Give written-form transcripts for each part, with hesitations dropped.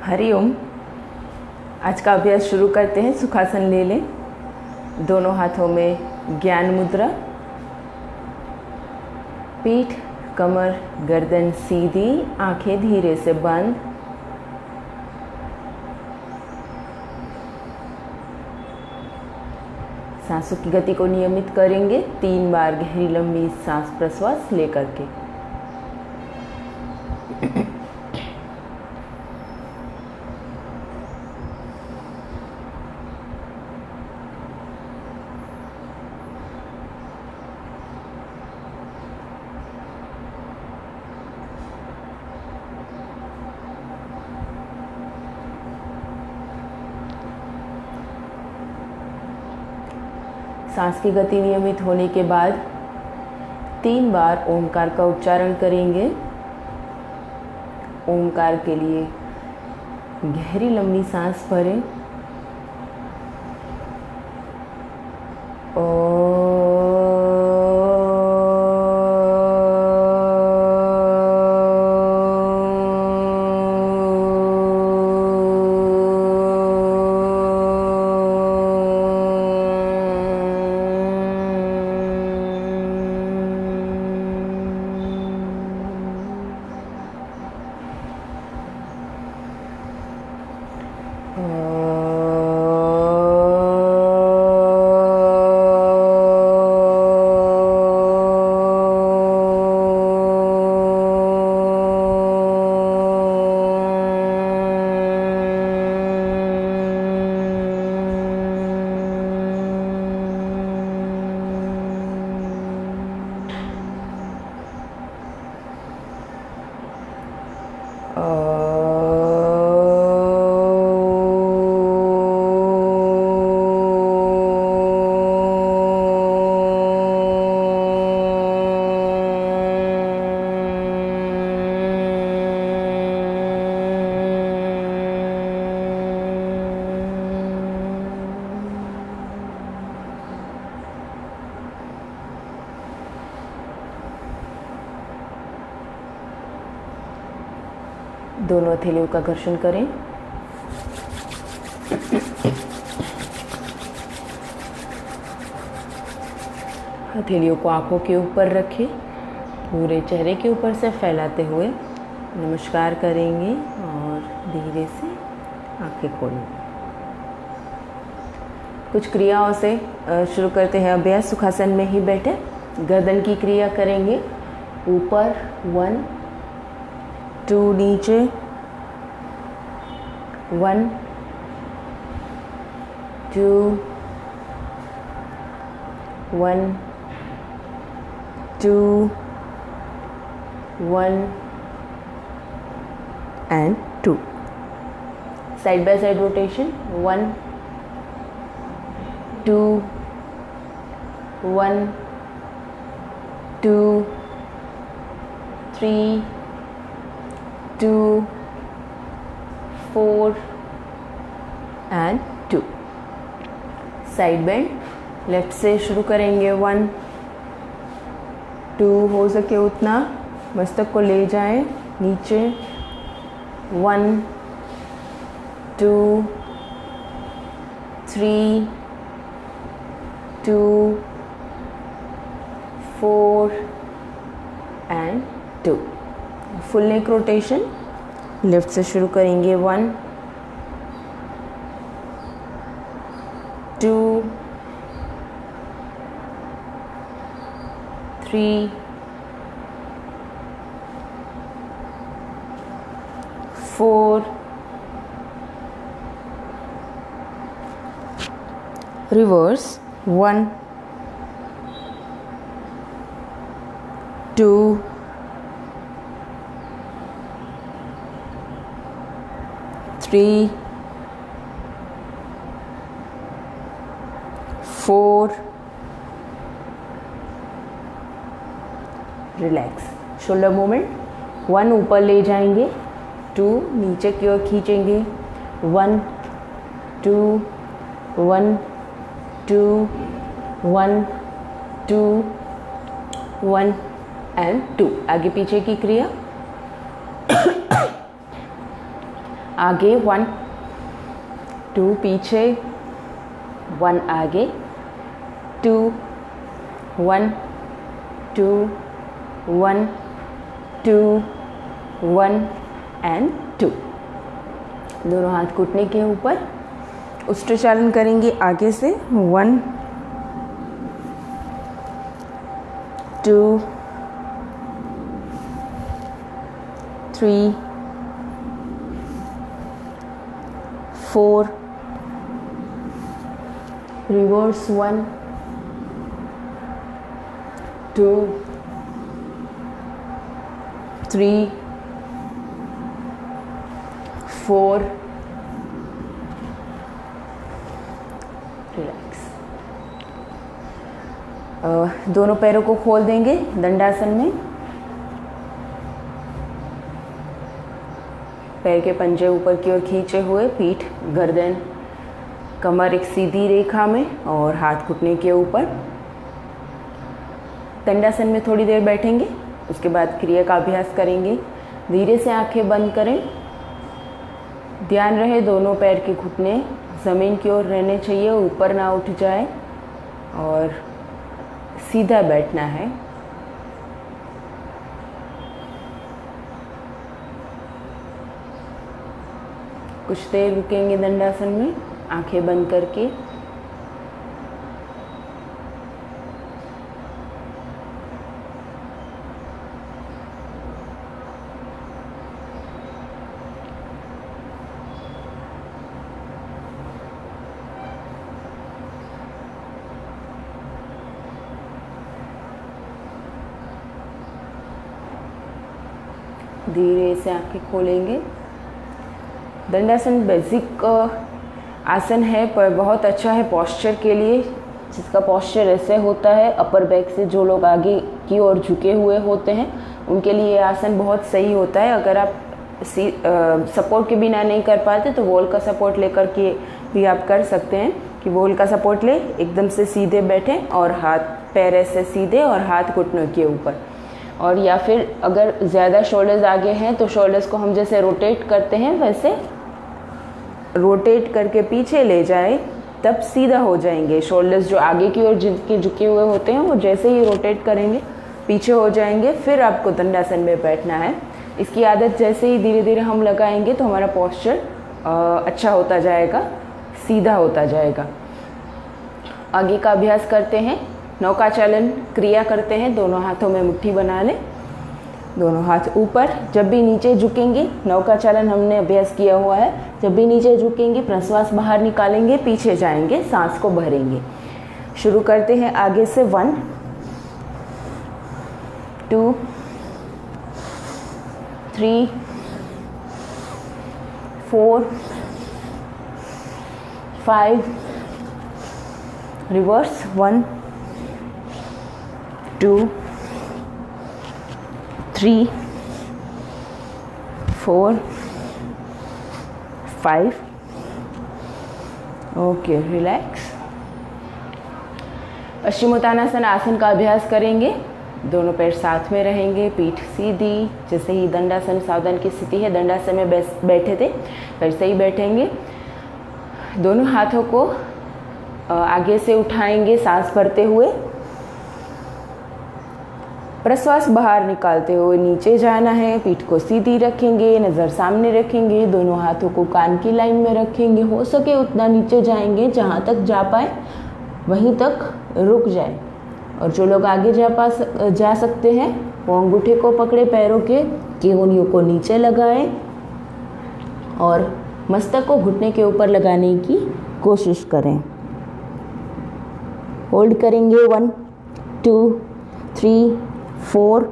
हरिओम। आज का अभ्यास शुरू करते हैं। सुखासन ले लें, दोनों हाथों में ज्ञान मुद्रा, पीठ, कमर, गर्दन सीधी, आंखें धीरे से बंद। सांसों की गति को नियमित करेंगे। 3 बार गहरी लंबी सांस प्रश्वास लेकर के। सांस की गति नियमित होने के बाद 3 बार ओमकार का उच्चारण करेंगे। ओमकार के लिए गहरी लंबी सांस भरें। दोनों हथेलियों का घर्षण करें। हथेलियों को आंखों के ऊपर रखें। पूरे चेहरे के ऊपर से फैलाते हुए नमस्कार करेंगे और धीरे से आंखें खोलें। कुछ क्रियाओं से शुरू करते हैं अभ्यास। सुखासन में ही बैठे गर्दन की क्रिया करेंगे। ऊपर 1 2, नीचे 1 2 1 2 1 and 2. Side by side rotation 1 2 1 2 3 2 4 and 2. Side bend left से शुरू करेंगे। 1 2, हो सके उतना मस्तक को ले जाएं नीचे। 1 2 3 2 4 and 2. Full neck rotation left से शुरू करेंगे। 1 2 3 4 रिवर्स 1 2 3 4 रिलैक्स। शोल्डर मूवमेंट 1 ऊपर ले जाएंगे, 2 नीचे की ओर खींचेंगे। 1 2 1 2 1 2 1 and 2। आगे पीछे की क्रिया। आगे 1 2, पीछे 1 आगे 2 1 2 1 2 1 एंड 2। दोनों हाथ घुटने के ऊपर उष्ट्रचालन करेंगे आगे से 1 2 3 4, reverse 1 2 3 4, रिलैक्स। दोनों पैरों को खोल देंगे दंडासन में। पैर के पंजे ऊपर की ओर खींचे हुए, पीठ गर्दन कमर एक सीधी रेखा में और हाथ घुटने के ऊपर। दंडासन में थोड़ी देर बैठेंगे, उसके बाद क्रिया का अभ्यास करेंगे। धीरे से आंखें बंद करें। ध्यान रहे दोनों पैर के घुटने ज़मीन की ओर रहने चाहिए, ऊपर ना उठ जाए और सीधा बैठना है। कुछ देर रुकेंगे दंडासन में आंखें बंद करके। धीरे से आंखें खोलेंगे। दंडासन बेसिक आसन है पर बहुत अच्छा है पॉस्चर के लिए, जिसका पॉस्चर ऐसे होता है अपर बैक से। जो लोग आगे की ओर झुके हुए होते हैं उनके लिए ये आसन बहुत सही होता है। अगर आप सपोर्ट के बिना नहीं कर पाते तो वॉल का सपोर्ट लेकर के भी आप कर सकते हैं कि वॉल का सपोर्ट ले, एकदम से सीधे बैठें और हाथ पैर ऐसे सीधे और हाथ घुटनों के ऊपर। और या फिर अगर ज़्यादा शोल्डर्स आगे हैं तो शोल्डर्स को हम जैसे रोटेट करते हैं वैसे रोटेट करके पीछे ले जाए, तब सीधा हो जाएंगे। शोल्डर्स जो आगे की ओर जिनके झुके हुए होते हैं वो जैसे ही रोटेट करेंगे पीछे हो जाएंगे। फिर आपको दंडासन में बैठना है। इसकी आदत जैसे ही धीरे धीरे हम लगाएंगे तो हमारा पोस्चर अच्छा होता जाएगा, सीधा होता जाएगा। आगे का अभ्यास करते हैं। नौकाचालन क्रिया करते हैं। दोनों हाथों में मुट्ठी बना लें, दोनों हाथ ऊपर। जब भी नीचे झुकेंगे, नौकाचालन हमने अभ्यास किया हुआ है, जब भी नीचे झुकेंगे प्रश्वास बाहर निकालेंगे, पीछे जाएंगे, सांस को भरेंगे। शुरू करते हैं आगे से 1 2 3 4 5, रिवर्स 1 2 3 4 5। Okay, relax. पश्चिमोत्तानासन आसन का अभ्यास करेंगे। दोनों पैर साथ में रहेंगे, पीठ सीधी। जैसे ही दंडासन सावधान की स्थिति है, दंडासन में बैठे थे वैसे ही बैठेंगे। दोनों हाथों को आगे से उठाएंगे सांस भरते हुए। प्रश्वास बाहर निकालते हुए नीचे जाना है। पीठ को सीधी रखेंगे, नज़र सामने रखेंगे, दोनों हाथों को कान की लाइन में रखेंगे। हो सके उतना नीचे जाएंगे, जहाँ तक जा पाए वहीं तक रुक जाए। और जो लोग आगे जा सकते हैं वो अंगूठे को पकड़े, पैरों के केहूनियों को नीचे लगाएं और मस्तक को घुटने के ऊपर लगाने की कोशिश करें। होल्ड करेंगे 1 2 3 4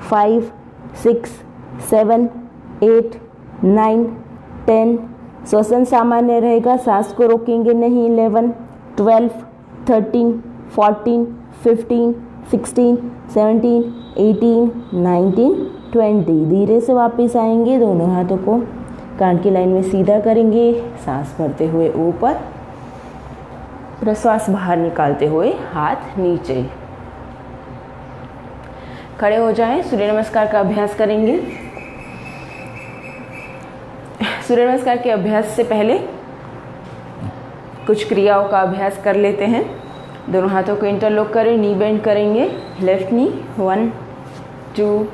5 6 7 8 9 10। श्वसन सामान्य रहेगा, सांस को रोकेंगे नहीं। 11 12 13 14 15 16 17 18 19 20। धीरे से वापस आएंगे, दोनों हाथों को कान की लाइन में सीधा करेंगे, सांस भरते हुए ऊपर, प्रश्वास बाहर निकालते हुए हाथ नीचे। खड़े हो जाएं, सूर्य नमस्कार का अभ्यास करेंगे। सूर्य नमस्कार के अभ्यास से पहले कुछ क्रियाओं का अभ्यास कर लेते हैं। दोनों हाथों को इंटरलॉक करें, नी बेंड करेंगे, लेफ्ट नी 1 2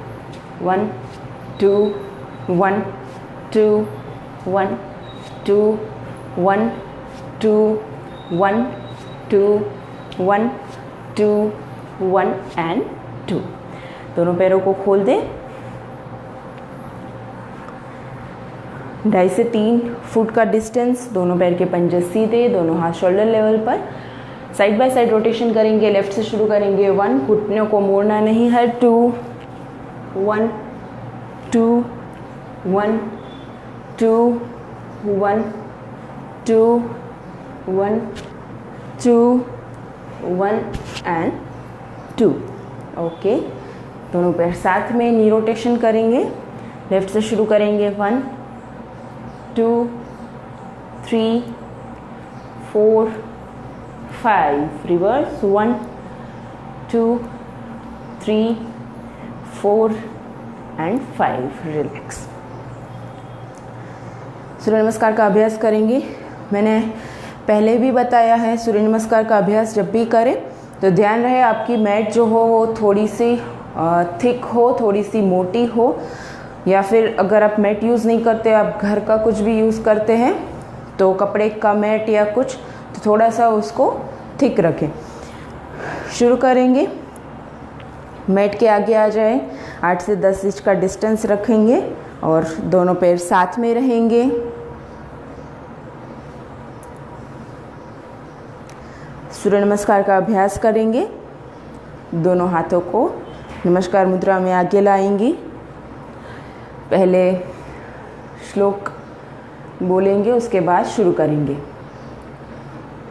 1 2 1 2 1 2 1 2 1 2 1 2 1 एंड 2। दोनों पैरों को खोल दें। 2.5 से 3 फुट का डिस्टेंस, दोनों पैर के पंजे सीधे, दोनों हाथ शोल्डर लेवल पर। साइड बाय साइड रोटेशन करेंगे। लेफ्ट से शुरू करेंगे 1, घुटनों को मोड़ना नहीं है, 2 1 2 1 2 1 2 1 2 1 एंड 2। ओके, दोनों पैर साथ में नी रोटेशन करेंगे। लेफ्ट से शुरू करेंगे 1 2 3 4 5, रिवर्स 1 2 3 4 एंड 5। रिलैक्स। सूर्य नमस्कार का अभ्यास करेंगे। मैंने पहले भी बताया है, सूर्य नमस्कार का अभ्यास जब भी करें तो ध्यान रहे आपकी मैट जो हो वो थोड़ी सी थिक हो, थोड़ी सी मोटी हो, या फिर अगर आप मैट यूज़ नहीं करते, आप घर का कुछ भी यूज़ करते हैं तो कपड़े का मैट या कुछ, तो थोड़ा सा उसको थिक रखें। शुरू करेंगे। मैट के आगे आ जाए, 8 से 10 इंच का डिस्टेंस रखेंगे और दोनों पैर साथ में रहेंगे। सूर्य नमस्कार का अभ्यास करेंगे। दोनों हाथों को नमस्कार मुद्रा में आगे लाएंगे। पहले श्लोक बोलेंगे, उसके बाद शुरू करेंगे।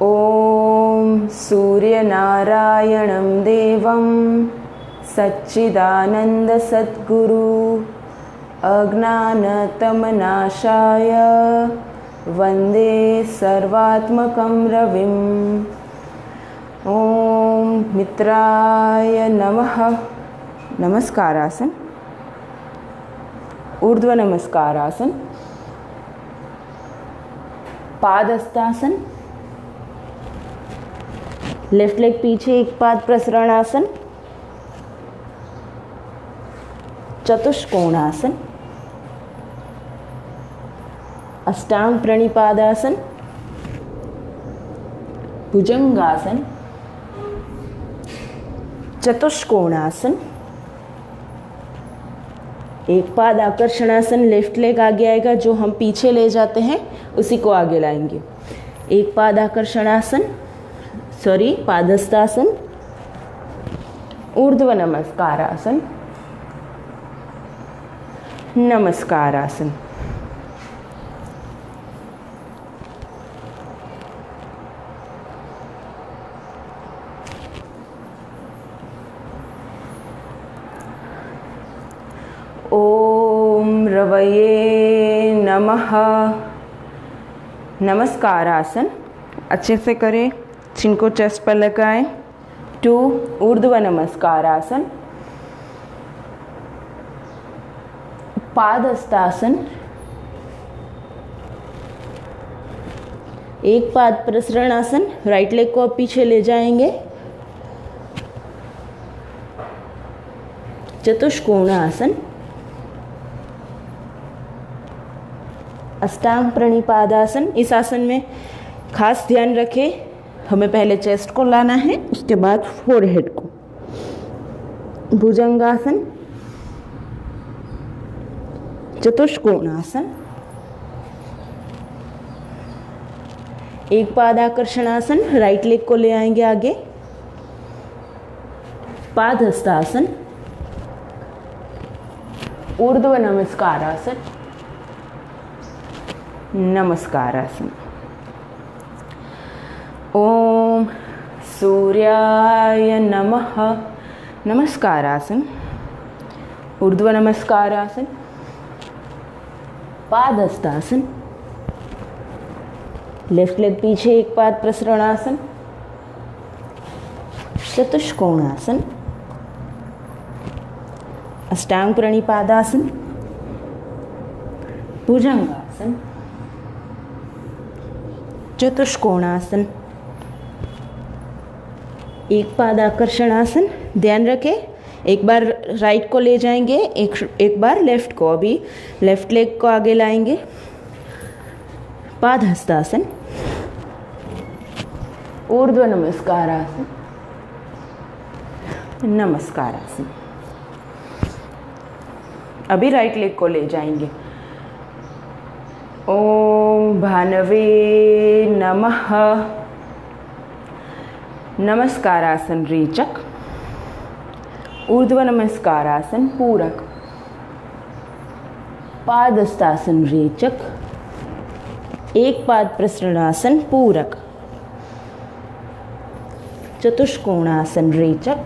ओम सूर्य नारायणं देवं सच्चिदानंद सद्गुरु अज्ञानतमनाशाय वंदे सर्वात्मकं रविम्। ओम मित्राय नमः। नमस्कारासन, ऊर्ध्व नमस्कारासन, पादहस्तासन, लेफ्ट लेग पीछे एक पाद प्रसरणासन, चतुष्कोणासन, अष्टांग प्रणिपादासन, भुजंगासन, चतुष्कोणासन, एक पाद आकर्षणासन, लेफ्ट लेग आगे आएगा, जो हम पीछे ले जाते हैं उसी को आगे लाएंगे। एक पाद आकर्षणासन, पादहस्तासन, ऊर्ध्व नमस्कारासन, नमस्कारासन। ओम रवये नमः। नमस्कारासन अच्छे से करें, चिन को चेस्ट पर लगाएं। 2 ऊर्ध्व नमस्कारासन, पादहस्तासन, एक पाद प्रसरणासन, राइट लेग को अब पीछे ले जाएंगे। चतुष्कोणासन, अष्टांग प्रणिपादासन। इस आसन में खास ध्यान रखें, हमें पहले चेस्ट को लाना है, उसके बाद फोरहेड को। भुजंगासन, चतुष्कोणासन, एक पाद आकर्षणासन, राइट लेग को ले आएंगे आगे। पादहस्तासन, ऊर्ध्व नमस्कारासन, नमस्कारासन। ओम सूर्याय नमः। नमस्कारासन, ऊर्ध्व नमस्कारासन, पादहस्तासन, लेफ्ट लेग पीछे एक पाद प्रसरणासन, चतुष्कोणासन, अष्टांग प्रणिपादासन, भुजंगासन, चतुष्कोणासन। एक पाद आकर्षण आसन। ध्यान रखें, एक बार राइट को ले जाएंगे, एक बार लेफ्ट को। अभी लेफ्ट लेग को आगे लाएंगे। पाद हस्तासन। ऊर्ध्व नमस्कारासन। नमस्कारासन। अभी राइट लेग को ले जाएंगे। ओम भानवे नमः। नमस्कारासन रेचक। ऊर्ध्व नमस्कारासन पूरक। पादहस्तासन रेचक। एक पाद प्रसरणासन पूरक। चतुष्कोणासन रेचक।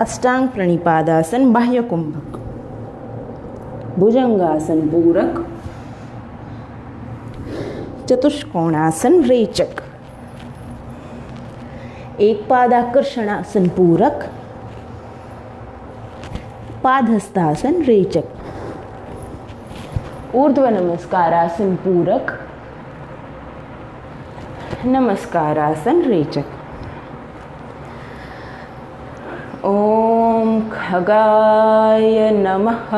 अष्टांग प्रणिपादासन बाह्य कुंभक। भुजंगासन पूरक। चतुष्कोणासन रेचक। एक पाद आकर्षणासन पूरक। पादहस्तासन रेचक। ऊर्ध्व नमस्कारासन पूरक। नमस्कारासन रेचक। ओम खगाय नमः।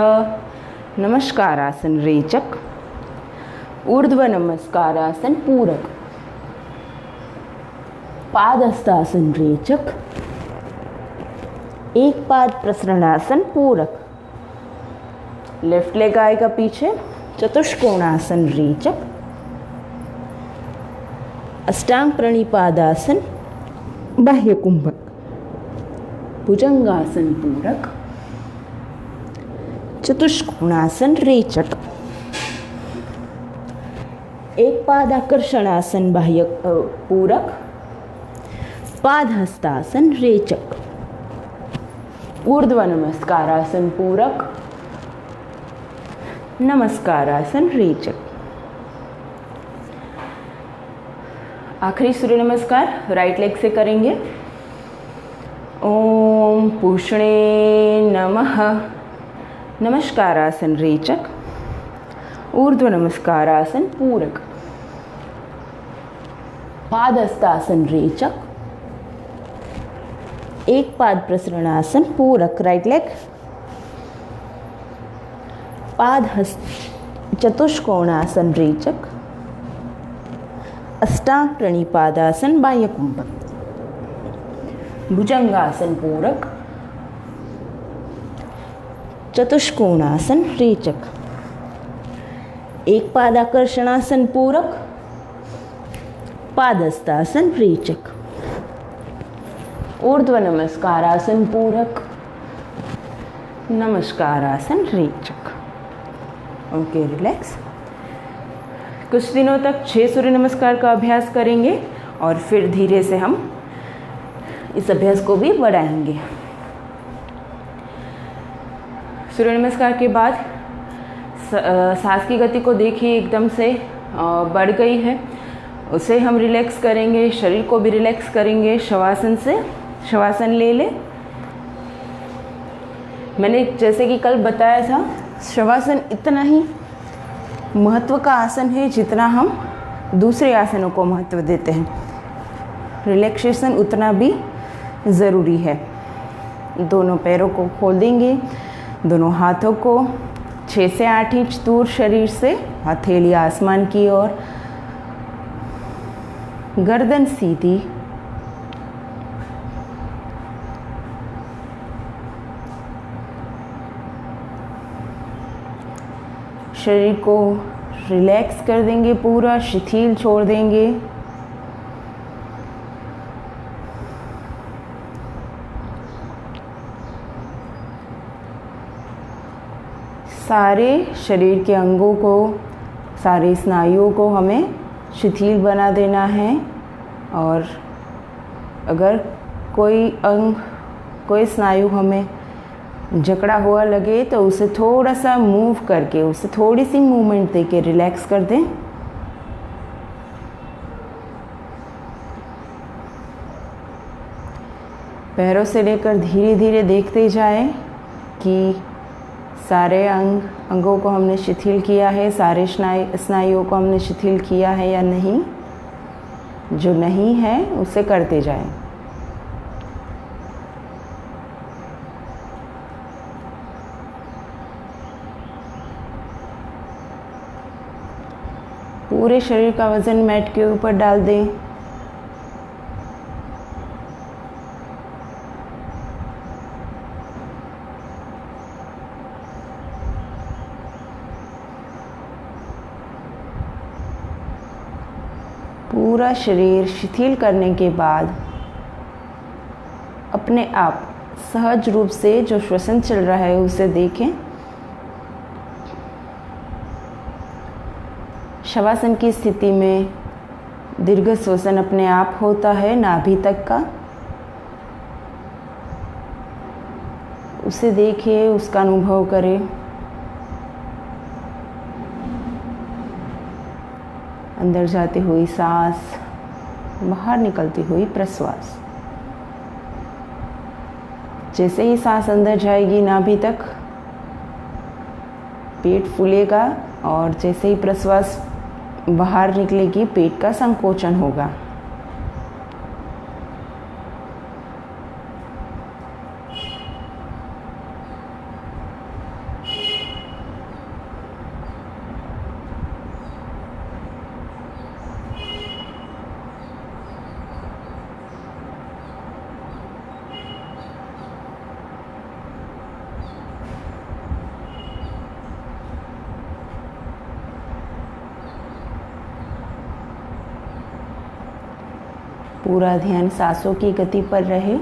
नमस्कारासन रेचक। ऊर्ध्व नमस्कारासन पूरक। पादहस्तासन रेचक। एक पाद प्रसरणासन पूरक। लेफ्ट लेग आएगा पीछे। चतुष्कोणासन रेचक। अष्टांग प्रणिपादासन बाह्य कुंभक। भुजंगासन पूरक। चतुष्कोणासन रेचक। एक पाद आकर्षणासन बाह्य पूरक। पादहस्तासन रेचक। ऊर्ध्व नमस्कारासन पूरक। नमस्कारासन रेचक। आखिरी सूर्य नमस्कार राइट लेग से करेंगे। ओम पूषणे नमः। नमस्कारासन रेचक। ऊर्ध्व नमस्कारासन पूरक। पादहस्तासन रेचक। एक पाद प्रसरणासन पूरक। Right leg. चतुष्कोणासन रेचक। अष्टांग प्रणिपादासन बाह्य कुंभक। भुजंगासन पूरक। चतुष्कोणासन रेचक। एक पाद आकर्षणासन पूरक। पादहस्तासन रेचक। ऊर्ध्व नमस्कारासन पूरक। नमस्कारासन रेचक। Okay, relax. कुछ दिनों तक 6 सूर्य नमस्कार का अभ्यास करेंगे और फिर धीरे से हम इस अभ्यास को भी बढ़ाएंगे। सूर्य नमस्कार के बाद सांस की गति को देखिए, एकदम से बढ़ गई है, उसे हम रिलैक्स करेंगे। शरीर को भी रिलैक्स करेंगे शवासन से। शवासन ले ले। मैंने जैसे कि कल बताया था, शवासन इतना ही महत्व का आसन है जितना हम दूसरे आसनों को महत्व देते हैं। रिलैक्सेशन उतना भी ज़रूरी है। दोनों पैरों को खोल देंगे, दोनों हाथों को 6 से 8 इंच दूर शरीर से, हथेली आसमान की ओर, गर्दन सीधी। शरीर को रिलैक्स कर देंगे, पूरा शिथिल छोड़ देंगे। सारे शरीर के अंगों को, सारे स्नायुओं को हमें शिथिल बना देना है। और अगर कोई अंग, कोई स्नायु हमें जकड़ा हुआ लगे तो उसे थोड़ा सा मूव करके, उसे थोड़ी सी मूवमेंट देके रिलैक्स कर दें। पैरों से लेकर धीरे धीरे देखते जाएं कि सारे अंगों को हमने शिथिल किया है, सारे स्नायुओं को हमने शिथिल किया है या नहीं। जो नहीं है उसे करते जाएं। पूरे शरीर का वजन मैट के ऊपर डाल दें। पूरा शरीर शिथिल करने के बाद अपने आप सहज रूप से जो श्वसन चल रहा है उसे देखें। शवासन की स्थिति में दीर्घ श्वसन अपने आप होता है नाभि तक का। उसे देखिए, उसका अनुभव करें। अंदर जाती हुई सांस, बाहर निकलती हुई प्रश्वास। जैसे ही सांस अंदर जाएगी नाभि तक, पेट फूलेगा और जैसे ही प्रश्वास बाहर निकलेगी, पेट का संकोचन होगा। पूरा ध्यान सांसों की गति पर रहे।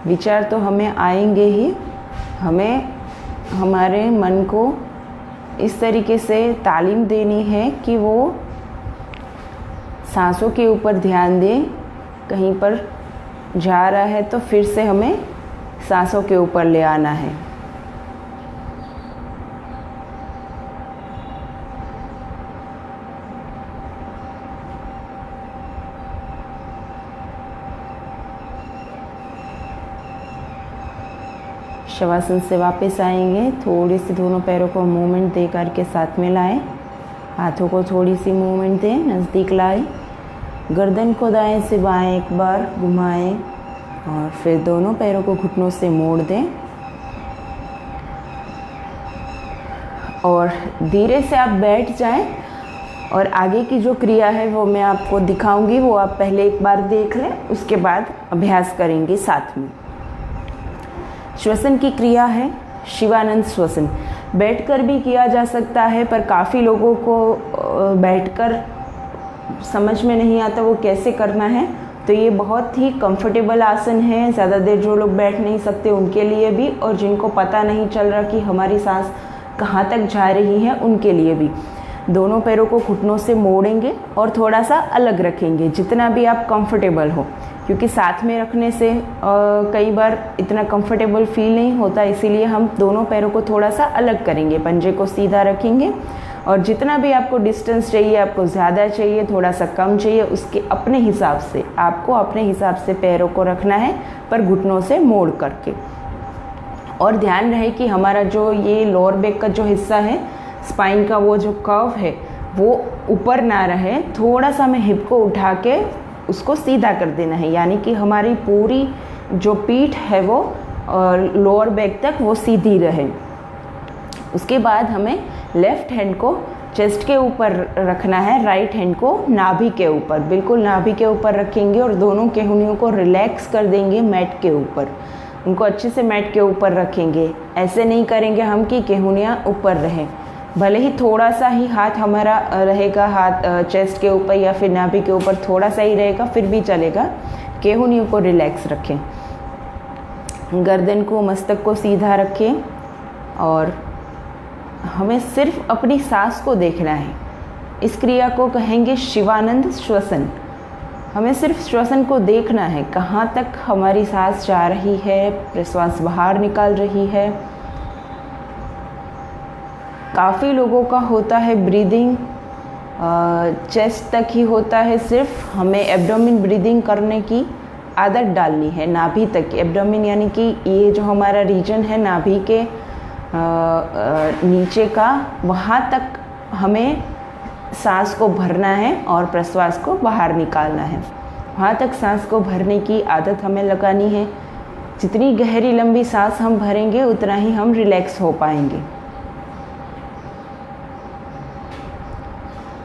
विचार तो हमें आएंगे ही। हमें हमारे मन को इस तरीके से तालीम देनी है कि वो सांसों के ऊपर ध्यान दे। कहीं पर जा रहा है तो फिर से हमें सांसों के ऊपर ले आना है। शवासन से वापस आएंगे। थोड़ी सी दोनों पैरों को मूवमेंट दे करके साथ में लाएं। हाथों को थोड़ी सी मूवमेंट दें, नज़दीक लाएं। गर्दन को दाएं से बाएं एक बार घुमाएं और फिर दोनों पैरों को घुटनों से मोड़ दें। और धीरे से आप बैठ जाएं और आगे की जो क्रिया है वो मैं आपको दिखाऊंगी, वो आप पहले एक बार देख लें, उसके बाद अभ्यास करेंगे साथ में। श्वसन की क्रिया है शिवानंद श्वसन। बैठकर भी किया जा सकता है, पर काफ़ी लोगों को बैठकर समझ में नहीं आता वो कैसे करना है। तो ये बहुत ही कंफर्टेबल आसन है। ज़्यादा देर जो लोग बैठ नहीं सकते उनके लिए भी, और जिनको पता नहीं चल रहा कि हमारी सांस कहाँ तक जा रही है उनके लिए भी। दोनों पैरों को घुटनों से मोड़ेंगे और थोड़ा सा अलग रखेंगे, जितना भी आप कंफर्टेबल हो, क्योंकि साथ में रखने से कई बार इतना कंफर्टेबल फील नहीं होता। इसीलिए हम दोनों पैरों को थोड़ा सा अलग करेंगे, पंजे को सीधा रखेंगे और जितना भी आपको डिस्टेंस चाहिए, आपको ज़्यादा चाहिए, थोड़ा सा कम चाहिए, उसके अपने हिसाब से आपको अपने हिसाब से पैरों को रखना है, पर घुटनों से मोड़ करके। और ध्यान रहे कि हमारा जो ये लोअर बैक का जो हिस्सा है, स्पाइन का वो जो कर्व है वो ऊपर ना रहे। थोड़ा सा हमें हिप को उठा के उसको सीधा कर देना है, यानी कि हमारी पूरी जो पीठ है वो लोअर बैक तक वो सीधी रहे। उसके बाद हमें लेफ़्ट हैंड को चेस्ट के ऊपर रखना है, राइट हैंड को नाभि के ऊपर, बिल्कुल नाभि के ऊपर रखेंगे और दोनों केहूनियों को रिलैक्स कर देंगे मैट के ऊपर। उनको अच्छे से मैट के ऊपर रखेंगे। ऐसे नहीं करेंगे हम कि केहूनियाँ ऊपर रहें। भले ही थोड़ा सा ही हाथ हमारा रहेगा, हाथ चेस्ट के ऊपर या फिर नाभि के ऊपर थोड़ा सा ही रहेगा, फिर भी चलेगा। केहूनियों को रिलैक्स रखें। गर्दन को, मस्तक को सीधा रखें और हमें सिर्फ अपनी सांस को देखना है। इस क्रिया को कहेंगे शिवानंद श्वसन। हमें सिर्फ श्वसन को देखना है, कहाँ तक हमारी सांस जा रही है, प्रश्वास बाहर निकाल रही है। काफ़ी लोगों का होता है ब्रीदिंग चेस्ट तक ही होता है, सिर्फ हमें एब्डोमेन ब्रीदिंग करने की आदत डालनी है नाभि तक। एब्डोमेन यानी कि ये जो हमारा रीजन है नाभि के नीचे का, वहाँ तक हमें सांस को भरना है और प्रश्वास को बाहर निकालना है। वहाँ तक सांस को भरने की आदत हमें लगानी है। जितनी गहरी लंबी सांस हम भरेंगे उतना ही हम रिलैक्स हो पाएंगे।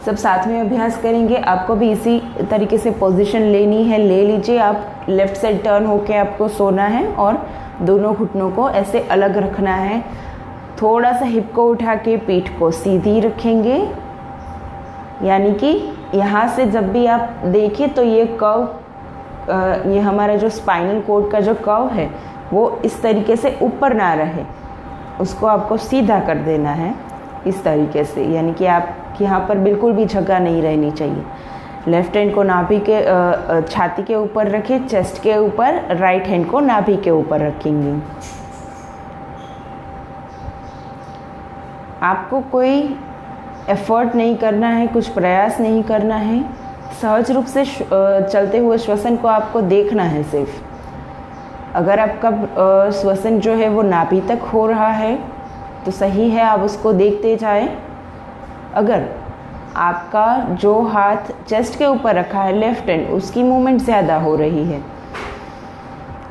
सब साथ में अभ्यास करेंगे। आपको भी इसी तरीके से पोजीशन लेनी है, ले लीजिए। आप लेफ़्ट साइड टर्न होके आपको सोना है और दोनों घुटनों को ऐसे अलग रखना है। थोड़ा सा हिप को उठा के पीठ को सीधी रखेंगे, यानी कि यहाँ से जब भी आप देखिए तो ये कर्व, ये हमारा जो स्पाइनल कोड का जो कर्व है वो इस तरीके से ऊपर ना रहे, उसको आपको सीधा कर देना है इस तरीके से, यानी कि आप यहाँ पर बिल्कुल भी जगह नहीं रहनी चाहिए। लेफ्ट हैंड को नाभि के छाती के ऊपर रखें, चेस्ट के ऊपर, राइट हैंड को नाभि के ऊपर रखेंगे। आपको कोई एफर्ट नहीं करना है, कुछ प्रयास नहीं करना है। सहज रूप से चलते हुए श्वसन को आपको देखना है सिर्फ। अगर आपका श्वसन जो है वो नाभि तक हो रहा है तो सही है, आप उसको देखते जाएं। अगर आपका जो हाथ चेस्ट के ऊपर रखा है लेफ्ट हैंड, उसकी मूवमेंट ज़्यादा हो रही है,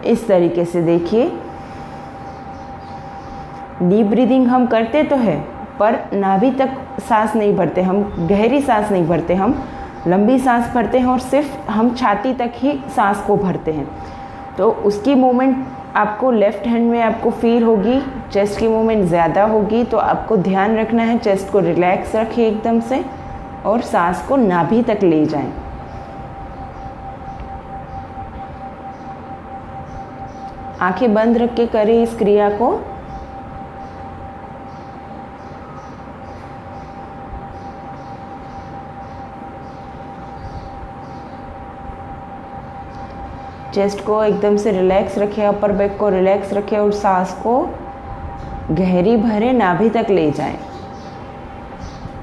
इस तरीके से देखिए। डीप ब्रीदिंग हम करते तो है पर नाभि तक सांस नहीं भरते, हम गहरी सांस नहीं भरते, हम लंबी सांस भरते हैं और सिर्फ हम छाती तक ही सांस को भरते हैं। तो उसकी मूवमेंट आपको लेफ़्ट हैंड में आपको फील होगी, चेस्ट की मूवमेंट ज़्यादा होगी। तो आपको ध्यान रखना है, चेस्ट को रिलैक्स रखिए एकदम से और सांस को नाभि तक ले जाएं। आंखें बंद रख के करें इस क्रिया को। चेस्ट को एकदम से रिलैक्स रखें, अपर बैक को रिलैक्स रखें और सांस को गहरी भरे नाभि तक ले जाएं।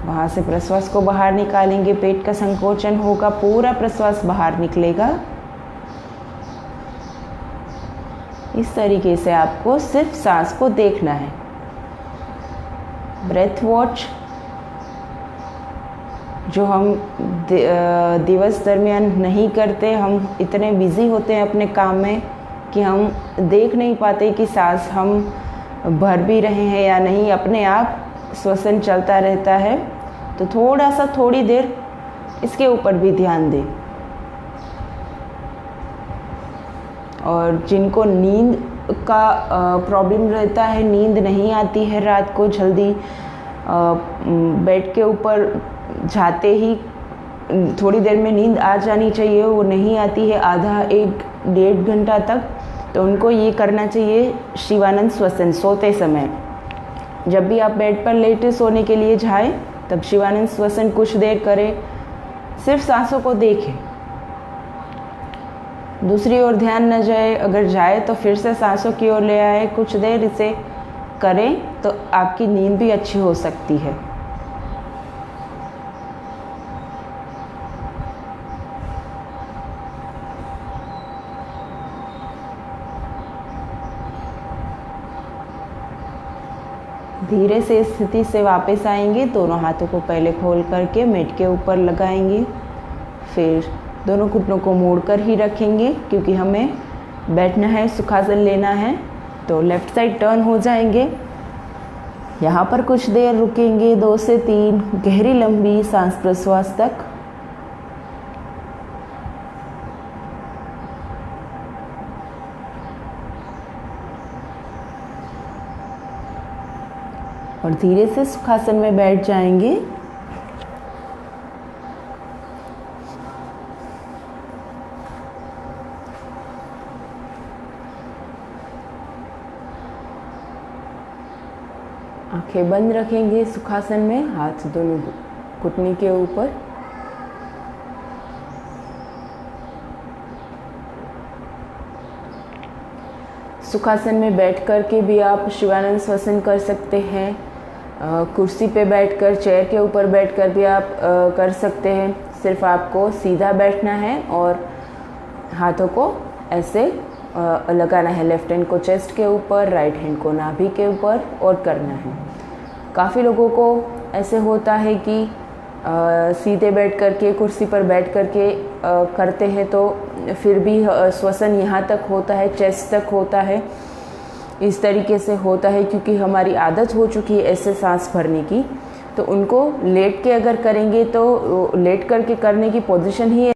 वहाँ से प्रश्वास को बाहर निकालेंगे, पेट का संकोचन होगा, पूरा प्रश्वास बाहर निकलेगा। इस तरीके से आपको सिर्फ सांस को देखना है। ब्रेथ वॉच जो हम दिवस दरमियान नहीं करते, हम इतने बिजी होते हैं अपने काम में कि हम देख नहीं पाते कि सांस हम भर भी रहे हैं या नहीं। अपने आप श्वसन चलता रहता है, तो थोड़ा सा थोड़ी देर इसके ऊपर भी ध्यान दें। और जिनको नींद का प्रॉब्लम रहता है, नींद नहीं आती है रात को जल्दी, बेड के ऊपर जाते ही थोड़ी देर में नींद आ जानी चाहिए, वो नहीं आती है आधा एक डेढ़ घंटा तक, तो उनको ये करना चाहिए शिवानंद श्वसन सोते समय। जब भी आप बेड पर लेटे सोने के लिए जाएं तब शिवानंद श्वसन कुछ देर करें, सिर्फ सांसों को देखें, दूसरी ओर ध्यान न जाए। अगर जाए तो फिर से सांसों की ओर ले आए, कुछ देर इसे करें तो आपकी नींद भी अच्छी हो सकती है। धीरे से इस स्थिति से वापस आएंगे। दोनों हाथों को पहले खोल करके मेट के ऊपर लगाएंगे, फिर दोनों घुटनों को मोड़कर ही रखेंगे क्योंकि हमें बैठना है, सुखासन लेना है। तो लेफ़्ट साइड टर्न हो जाएंगे। यहाँ पर कुछ देर रुकेंगे, 2 से 3 गहरी लंबी सांस प्रश्वास तक। और धीरे से सुखासन में बैठ जाएंगे। आंखें बंद रखेंगे सुखासन में, हाथ दोनों घुटने के ऊपर। सुखासन में बैठ कर के भी आप शिवानंद श्वसन कर सकते हैं। कुर्सी पे बैठकर, चेयर के ऊपर बैठकर भी आप कर सकते हैं। सिर्फ आपको सीधा बैठना है और हाथों को ऐसे लगाना है। लेफ्ट हैंड को चेस्ट के ऊपर, राइट हैंड को नाभि के ऊपर और करना है। काफ़ी लोगों को ऐसे होता है कि सीधे बैठ करके, कुर्सी पर बैठ करके करते हैं तो फिर भी श्वसन यहाँ तक होता है, चेस्ट तक होता है। इस तरीके से होता है क्योंकि हमारी आदत हो चुकी है ऐसे सांस भरने की। तो उनको लेट के अगर करेंगे तो लेट करके करने की पोजीशन ही